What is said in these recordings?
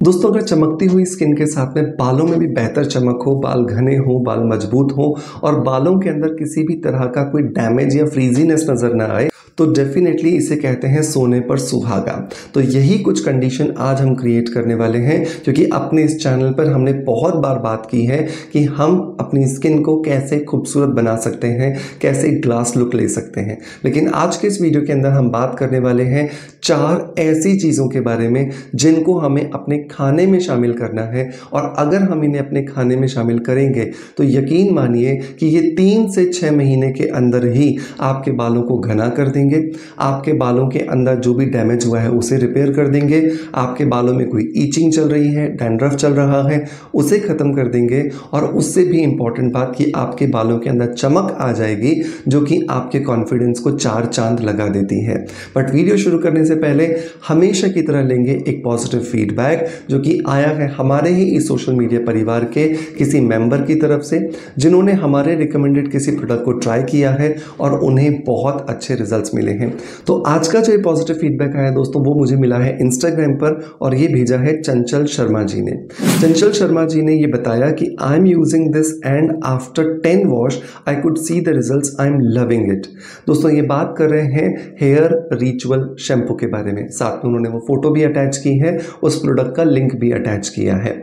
दोस्तों, अगर चमकती हुई स्किन के साथ में बालों में भी बेहतर चमक हो, बाल घने हो, बाल मजबूत हो और बालों के अंदर किसी भी तरह का कोई डैमेज या फ्रीजीनेस नजर ना आए तो डेफिनेटली इसे कहते हैं सोने पर सुहागा। तो यही कुछ कंडीशन आज हम क्रिएट करने वाले हैं, क्योंकि अपने इस चैनल पर हमने बहुत बार बात की है कि हम अपनी स्किन को कैसे खूबसूरत बना सकते हैं, कैसे ग्लास लुक ले सकते हैं। लेकिन आज के इस वीडियो के अंदर हम बात करने वाले हैं 4 ऐसी चीज़ों के बारे में जिनको हमें अपने खाने में शामिल करना है, और अगर हम इन्हें अपने खाने में शामिल करेंगे तो यकीन मानिए कि ये 3 से 6 महीने के अंदर ही आपके बालों को घना कर देंगे, आपके बालों के अंदर जो भी डैमेज हुआ है उसे रिपेयर कर देंगे, आपके बालों में कोई ईचिंग चल रही है, डैंड्रफ चल रहा है, उसे ख़त्म कर देंगे, और उससे भी इम्पॉर्टेंट बात कि आपके बालों के अंदर चमक आ जाएगी जो कि आपके कॉन्फिडेंस को 4 चांद लगा देती है। बट वीडियो शुरू करने से पहले हमेशा की तरह लेंगे एक पॉजिटिव फीडबैक जो कि आया है हमारे ही इस सोशल मीडिया परिवार के किसी मेंबर की तरफ से, जिन्होंने हमारे रिकमेंडेड किसी प्रोडक्ट को ट्राई किया है और उन्हें बहुत अच्छे रिजल्ट्स मिले हैं। तो आज का जो ये पॉजिटिव फीडबैक आया दोस्तों, वो मुझे मिला है इंस्टाग्राम पर, और ये भेजा है चंचल शर्मा जी ने। चंचल शर्मा जी ने ये बताया कि I am using this and after 10 wash I could see the results, I am loving it. दोस्तों, ये बात कर रहे हैं हेयर रिचुअल शैम्पू के बारे में, साथ में उन्होंने वो फोटो भी अटैच की है, उस प्रोडक्ट का लिंक भी अटैच किया है।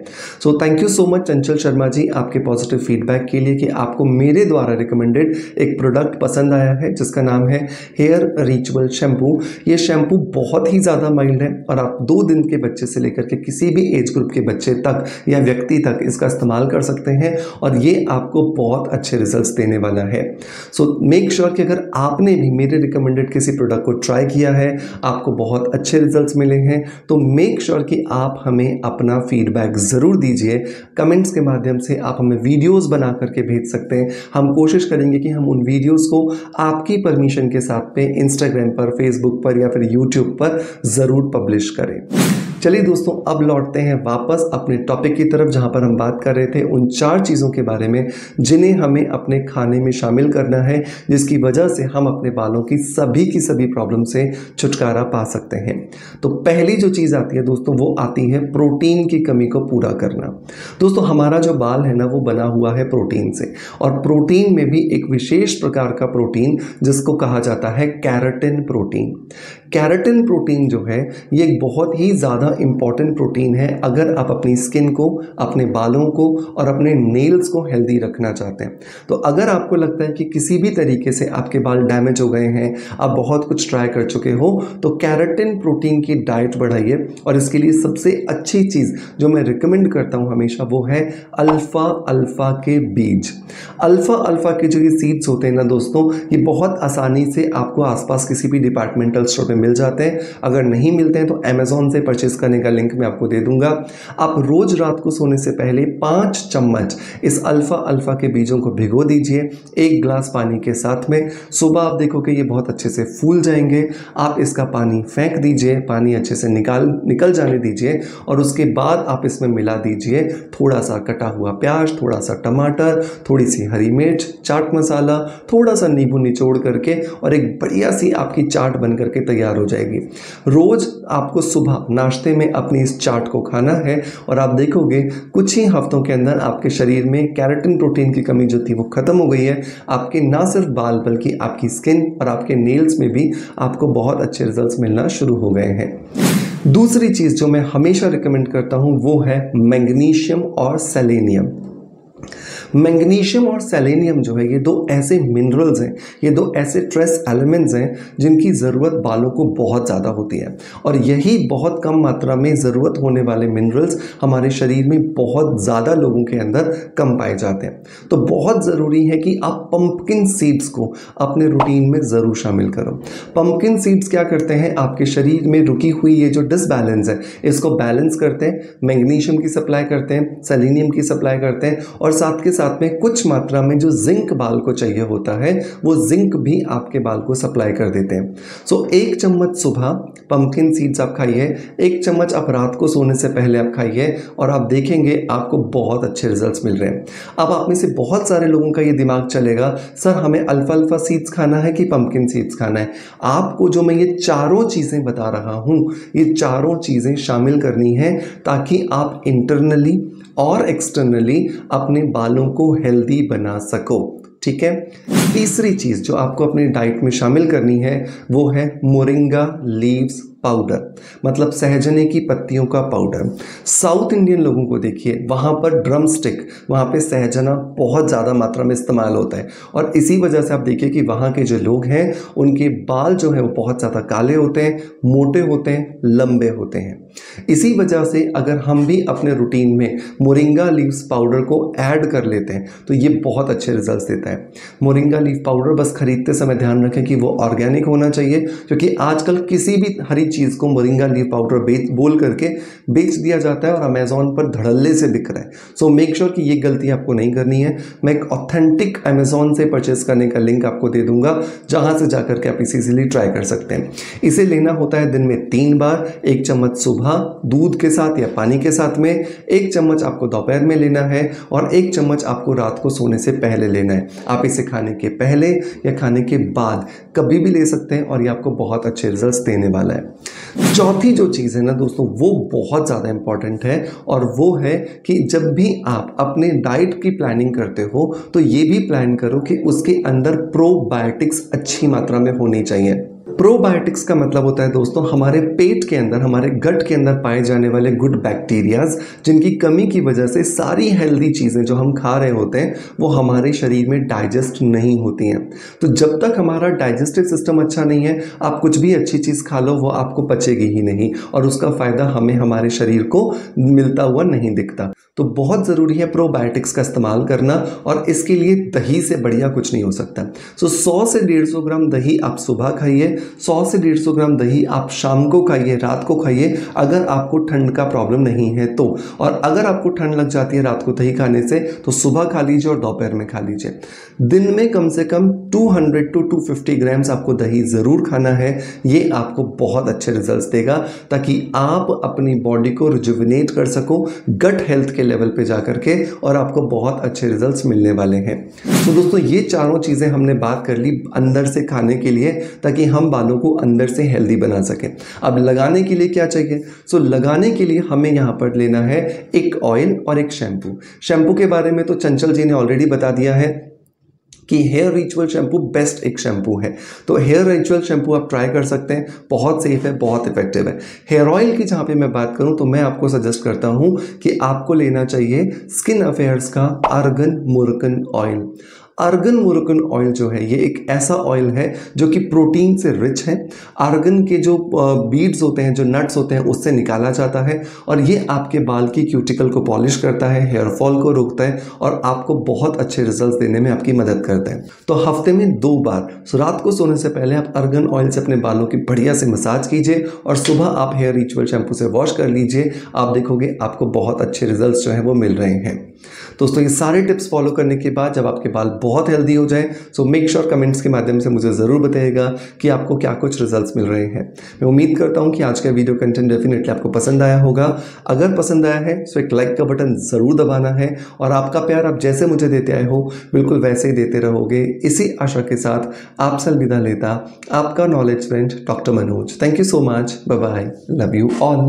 So thank you so much चंचल शर्मा जी आपके पॉजिटिव फीडबैक के लिए कि आपको मेरे द्वारा रिकमेंडेड एक प्रोडक्ट पसंद आया है जिसका नाम है हेयर रिचुअल शैम्पू। ये शैम्पू बहुत ही ज़्यादा माइल्ड है और आप 2 दिन के बच्चे से लेकर के किसी भी एज ग्रुप के बच्चे तक या व्यक्ति तक इसका इस्तेमाल कर सकते हैं, और ये आपको बहुत अच्छे रिजल्ट्स देने वाला है। सो मेक श्योर कि अगर आपने भी मेरे रिकमेंडेड किसी प्रोडक्ट को ट्राई किया है, आपको बहुत अच्छे रिजल्ट्स मिले हैं, तो मेक श्योर कि आप हमें अपना फीडबैक ज़रूर दीजिए। कमेंट्स के माध्यम से आप हमें वीडियोज़ बना करके भेज सकते हैं। हम कोशिश करेंगे कि हम उन वीडियोज़ को आपकी परमिशन के साथ में इंस्टाग्राम पर, फेसबुक पर या फिर यूट्यूब पर ज़रूर पब्लिश करें। चलिए दोस्तों, अब लौटते हैं वापस अपने टॉपिक की तरफ, जहां पर हम बात कर रहे थे उन 4 चीज़ों के बारे में जिन्हें हमें अपने खाने में शामिल करना है, जिसकी वजह से हम अपने बालों की सभी प्रॉब्लम से छुटकारा पा सकते हैं। तो पहली जो चीज़ आती है दोस्तों, वो आती है प्रोटीन की कमी को पूरा करना। दोस्तों, हमारा जो बाल है ना, वो बना हुआ है प्रोटीन से, और प्रोटीन में भी एक विशेष प्रकार का प्रोटीन जिसको कहा जाता है कैराटिन प्रोटीन। कैराटिन प्रोटीन जो है ये एक बहुत ही ज़्यादा इंपॉर्टेंट प्रोटीन है अगर आप अपनी स्किन को, अपने बालों को और अपने नेल्स को हेल्दी रखना चाहते हैं। तो अगर आपको लगता है कि किसी भी तरीके से आपके बाल डैमेज हो गए हैं, आप बहुत कुछ ट्राई कर चुके हो, तो कैराटिन प्रोटीन की डाइट बढ़ाइए। और इसके लिए सबसे अच्छी चीज़ जो मैं रिकमेंड करता हूँ हमेशा, वो है अल्फ़ा के बीज। अल्फ़ा के जो ये सीड्स होते हैं ना दोस्तों, ये बहुत आसानी से आपको आसपास किसी भी डिपार्टमेंटल स्टोर पे मिल जाते हैं। अगर नहीं मिलते हैं तो अमेज़ॉन से परचेस करने का लिंक मैं आपको दे दूंगा। आप रोज रात को सोने से पहले 5 चम्मच इस अल्फ़ा के बीजों को भिगो दीजिए 1 गिलास पानी के साथ में। सुबह आप देखोगे ये बहुत अच्छे से फूल जाएंगे। आप इसका पानी फेंक दीजिए, पानी अच्छे से निकल जाने दीजिए, और उसके बाद आप इसमें मिला दीजिए थोड़ा सा कटा हुआ प्याज, थोड़ा सा टमाटर, थोड़ी सी हरी मिर्च, चाट मसाला, थोड़ा सा नींबू निचोड़ करके, और एक बढ़िया सी आपकी चाट बन करके तैयार हो जाएगी। रोज आपको सुबह नाश्ते में अपनी इस चाट को खाना है, और आप देखोगे कुछ ही हफ्तों के अंदर आपके शरीर में कैराटिन प्रोटीन की कमी जो थी वो खत्म हो गई है। आपके ना सिर्फ बाल बल्कि आपकी स्किन और आपके नेल्स में भी आपको बहुत अच्छे रिजल्ट्स मिलना शुरू हो गए हैं। दूसरी चीज़ जो मैं हमेशा रिकमेंड करता हूँ वो है मैग्नीशियम और सेलेनियम। मैग्नीशियम और सेलेनियम जो है ये 2 ऐसे मिनरल्स हैं, ये 2 ऐसे ट्रेस एलिमेंट्स हैं जिनकी ज़रूरत बालों को बहुत ज़्यादा होती है, और यही बहुत कम मात्रा में ज़रूरत होने वाले मिनरल्स हमारे शरीर में बहुत ज़्यादा लोगों के अंदर कम पाए जाते हैं। तो बहुत ज़रूरी है कि आप पंपकिन सीड्स को अपने रूटीन में ज़रूर शामिल करो। पंपकिन सीड्स क्या करते हैं, आपके शरीर में रुकी हुई ये जो डिसबैलेंस है इसको बैलेंस करते हैं, मैग्नीशियम की सप्लाई करते हैं, सेलेनियम की सप्लाई करते हैं, और साथ के साथ में कुछ मात्रा में जो जिंक बाल को चाहिए होता है वो जिंक भी आपके बाल को सप्लाई कर देते हैं। सो 1 चम्मच सुबह पंपकिन सीड्स आप खाइए, 1 चम्मच आप रात को सोने से पहले आप खाइए और आप देखेंगे आपको बहुत अच्छे रिजल्ट्स मिल रहे हैं। अब आप में से बहुत सारे लोगों का ये दिमाग चलेगा, सर हमें अल्फाल्फा सीड्स खाना है कि पंपकिन सीड्स खाना है? आपको जो मैं ये चारों चीज़ें बता रहा हूँ, ये चारों चीज़ें शामिल करनी है ताकि आप इंटरनली और एक्सटर्नली अपने बालों को हेल्दी बना सको। ठीक है। तीसरी चीज़ जो आपको अपनी डाइट में शामिल करनी है वो है मोरिंगा लीव्स पाउडर, मतलब सहजने की पत्तियों का पाउडर। साउथ इंडियन लोगों को देखिए, वहाँ पर ड्रम स्टिक, वहाँ पे सहजना बहुत ज़्यादा मात्रा में इस्तेमाल होता है और इसी वजह से आप देखिए कि वहाँ के जो लोग हैं उनके बाल जो है वो बहुत ज़्यादा काले होते हैं, मोटे होते हैं, लंबे होते हैं। इसी वजह से अगर हम भी अपने रूटीन में मोरिंगा लीव्स पाउडर को ऐड कर लेते हैं तो ये बहुत अच्छे रिजल्ट्स देता है। मोरिंगा लीफ पाउडर बस खरीदते समय ध्यान रखें कि वो ऑर्गेनिक होना चाहिए, क्योंकि आजकल किसी भी हरी चीज़ को मोरिंगा लीफ पाउडर बोल करके बेच दिया जाता है और अमेजोन पर धड़ल्ले से बिक रहा है। सो मेक श्योर कि ये गलती आपको नहीं करनी है। मैं एक ऑथेंटिक अमेजोन से परचेस करने का लिंक आपको दे दूंगा, जहां से जाकर के आप इसे इजीली ट्राई कर सकते हैं। इसे लेना होता है दिन में 3 बार, 1 चम्मच सुबह दूध के साथ या पानी के साथ में, 1 चम्मच आपको दोपहर में लेना है और 1 चम्मच आपको रात को सोने से पहले लेना है। आप इसे खाने के पहले या खाने के बाद कभी भी ले सकते हैं और ये आपको बहुत अच्छे रिजल्ट्स देने वाला है। चौथी जो चीज़ है ना दोस्तों, वो बहुत ज़्यादा इंपॉर्टेंट है और वो है कि जब भी आप अपने डाइट की प्लानिंग करते हो तो ये भी प्लान करो कि उसके अंदर प्रोबायोटिक्स अच्छी मात्रा में होनी चाहिए। प्रोबायोटिक्स का मतलब होता है दोस्तों हमारे पेट के अंदर, हमारे गट के अंदर पाए जाने वाले गुड बैक्टीरियाज, जिनकी कमी की वजह से सारी हेल्दी चीज़ें जो हम खा रहे होते हैं वो हमारे शरीर में डाइजेस्ट नहीं होती हैं। तो जब तक हमारा डाइजेस्टिव सिस्टम अच्छा नहीं है, आप कुछ भी अच्छी चीज़ खा लो वो आपको पचेगी ही नहीं और उसका फ़ायदा हमें हमारे शरीर को मिलता हुआ नहीं दिखता। तो बहुत ज़रूरी है प्रोबायोटिक्स का इस्तेमाल करना और इसके लिए दही से बढ़िया कुछ नहीं हो सकता। सो 100 से 150 ग्राम दही आप सुबह खाइए, 100 से 150 ग्राम दही आप शाम को खाइए, रात को खाइए, अगर आपको ठंड का प्रॉब्लम नहीं है तो। और अगर आपको ठंड लग जाती है रात को दही खाने से तो सुबह खा लीजिए और दोपहर में खा लीजिए। दिन में कम से कम 200 to 250 ग्राम्स आपको दही ज़रूर खाना है। ये आपको बहुत अच्छे रिजल्ट्स देगा ताकि आप अपनी बॉडी को रिजुविनेट कर सको गट हेल्थ के लेवल पे जाकर के, और आपको बहुत अच्छे रिजल्ट्स मिलने वाले हैं। तो दोस्तों ये चारों चीज़ें हमने बात कर ली अंदर से खाने के लिए ताकि हम बालों को अंदर से हेल्दी बना सकें। अब लगाने के लिए क्या चाहिए? सो लगाने के लिए हमें यहाँ पर लेना है एक ऑयल और एक शैम्पू। शैम्पू के बारे में तो चंचल जी ने ऑलरेडी बता दिया है कि हेयर रिचुअल शैम्पू बेस्ट एक शैम्पू है। तो हेयर रिचुअल शैम्पू आप ट्राई कर सकते हैं, बहुत सेफ है, बहुत इफेक्टिव है। हेयर ऑयल की जहाँ पे मैं बात करूँ तो मैं आपको सजेस्ट करता हूँ कि आपको लेना चाहिए स्किन अफेयर्स का आर्गन मुर्कन ऑयल। आर्गन मुर्कन ऑयल जो है ये एक ऐसा ऑयल है जो कि प्रोटीन से रिच है। आर्गन के जो बीड्स होते हैं, जो नट्स होते हैं, उससे निकाला जाता है और ये आपके बाल की क्यूटिकल को पॉलिश करता है, हेयर फॉल को रोकता है और आपको बहुत अच्छे रिजल्ट्स देने में आपकी मदद करता है। तो हफ्ते में 2 बार रात को सोने से पहले आप आर्गन ऑयल से अपने बालों की बढ़िया से मसाज कीजिए और सुबह आप हेयर रिचुअल शैम्पू से वॉश कर लीजिए। आप देखोगे आपको बहुत अच्छे रिजल्ट्स जो है वो मिल रहे हैं। दोस्तों ये सारे टिप्स फॉलो करने के बाद जब आपके बाल बहुत हेल्दी हो जाए, सो मेक श्योर कमेंट्स के माध्यम से मुझे ज़रूर बताइएगा कि आपको क्या कुछ रिजल्ट्स मिल रहे हैं। मैं उम्मीद करता हूं कि आज का वीडियो कंटेंट डेफिनेटली आपको पसंद आया होगा। अगर पसंद आया है तो एक लाइक का बटन ज़रूर दबाना है और आपका प्यार आप जैसे मुझे देते आए हो बिल्कुल वैसे ही देते रहोगे। इसी आशा के साथ आपसे अलविदा लेता आपका knowledge friend doctor Manoj. Thank you so much. Bye bye. Love you all.